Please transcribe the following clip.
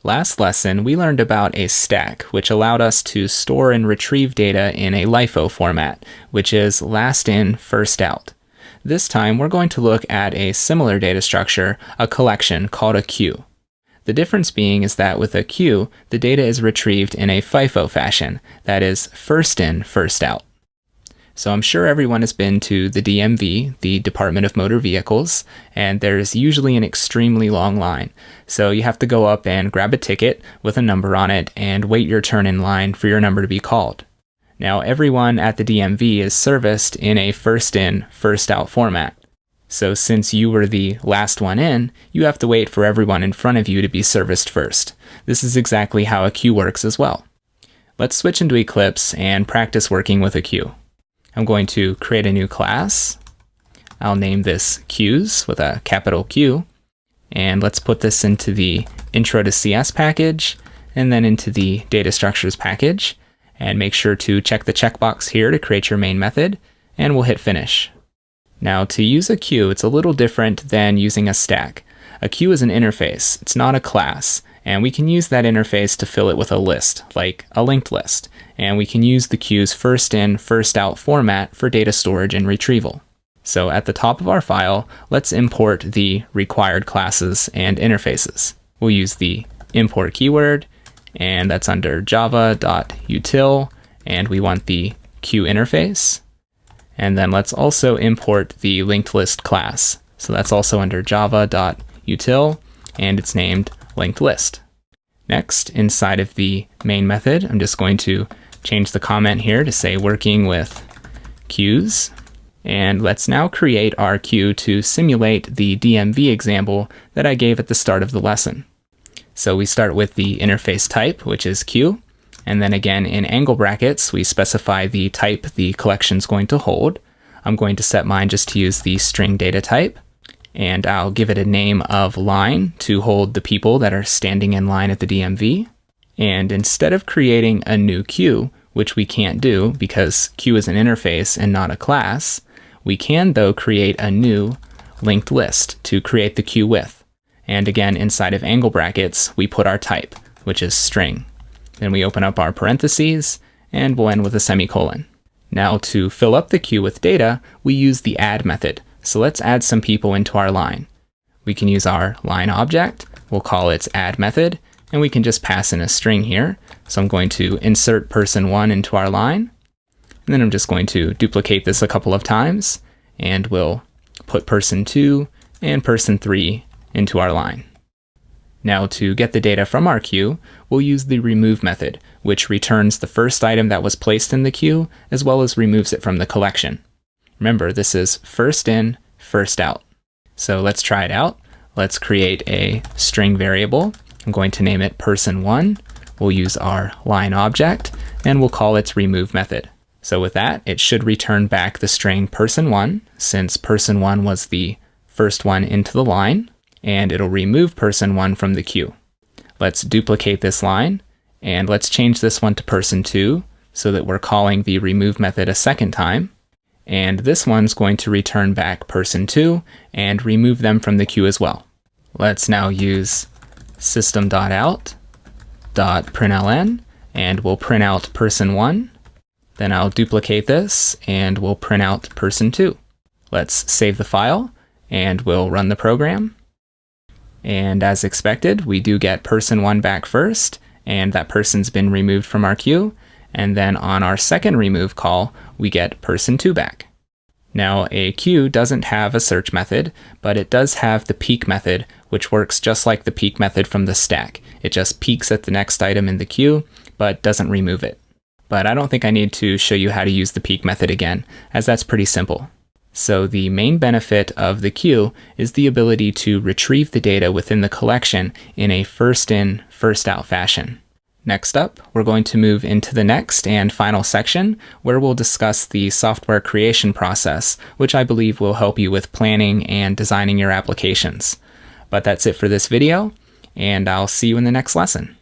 Last lesson, we learned about a stack, which allowed us to store and retrieve data in a LIFO format, which is last in, first out. This time, we're going to look at a similar data structure, a collection called a queue. The difference being is that with a queue, the data is retrieved in a FIFO fashion, that is, first in, first out. So I'm sure everyone has been to the DMV, the Department of Motor Vehicles, and there's usually an extremely long line. So you have to go up and grab a ticket with a number on it and wait your turn in line for your number to be called. Now everyone at the DMV is serviced in a first in, first out format. So since you were the last one in, you have to wait for everyone in front of you to be serviced first. This is exactly how a queue works as well. Let's switch into Eclipse and practice working with a queue. I'm going to create a new class. I'll name this queues with a capital Q. And let's put this into the Intro to CS package and then into the Data Structures package. And make sure to check the checkbox here to create your main method, and we'll hit finish. Now to use a queue, it's a little different than using a stack. A queue is an interface, it's not a class. And we can use that interface to fill it with a list, like a linked list. And we can use the queue's first in, first out format for data storage and retrieval. So at the top of our file, let's import the required classes and interfaces. We'll use the import keyword, and that's under java.util, and we want the queue interface. And then let's also import the linked list class. So that's also under java.util, and it's named linked list. Next, inside of the main method, I'm just going to change the comment here to say working with queues. And let's now create our queue to simulate the DMV example that I gave at the start of the lesson. So we start with the interface type, which is queue. And then again, in angle brackets, we specify the type the collection's going to hold. I'm going to set mine just to use the string data type. And I'll give it a name of line to hold the people that are standing in line at the DMV. And instead of creating a new queue, which we can't do because queue is an interface and not a class, we can though create a new linked list to create the queue with. And again, inside of angle brackets, we put our type, which is string. Then we open up our parentheses and we'll end with a semicolon. Now to fill up the queue with data, we use the add method. So let's add some people into our line. We can use our line object, we'll call its add method, and we can just pass in a string here. So I'm going to insert person 1 into our line, and then I'm just going to duplicate this a couple of times, and we'll put person 2 and person 3 into our line. Now to get the data from our queue, we'll use the remove method, which returns the first item that was placed in the queue, as well as removes it from the collection. Remember, this is first in, first out. So let's try it out. Let's create a string variable. I'm going to name it person1. We'll use our line object, and we'll call its remove method. So with that, it should return back the string person1, since person1 was the first one into the line, and it'll remove person1 from the queue. Let's duplicate this line, and let's change this one to person2, so that we're calling the remove method a second time. And this one's going to return back person 2 and remove them from the queue as well. Let's now use system.out.println, and we'll print out person 1. Then I'll duplicate this and we'll print out person 2. Let's save the file and we'll run the program. And as expected, we do get person 1 back first, and that person's been removed from our queue. And then on our second remove call, we get person 2 back. Now a queue doesn't have a search method, but it does have the peek method, which works just like the peek method from the stack. It just peeks at the next item in the queue, but doesn't remove it. But I don't think I need to show you how to use the peek method again, as that's pretty simple. So the main benefit of the queue is the ability to retrieve the data within the collection in a first in, first out fashion. Next up, we're going to move into the next and final section where we'll discuss the software creation process, which I believe will help you with planning and designing your applications. But that's it for this video, and I'll see you in the next lesson.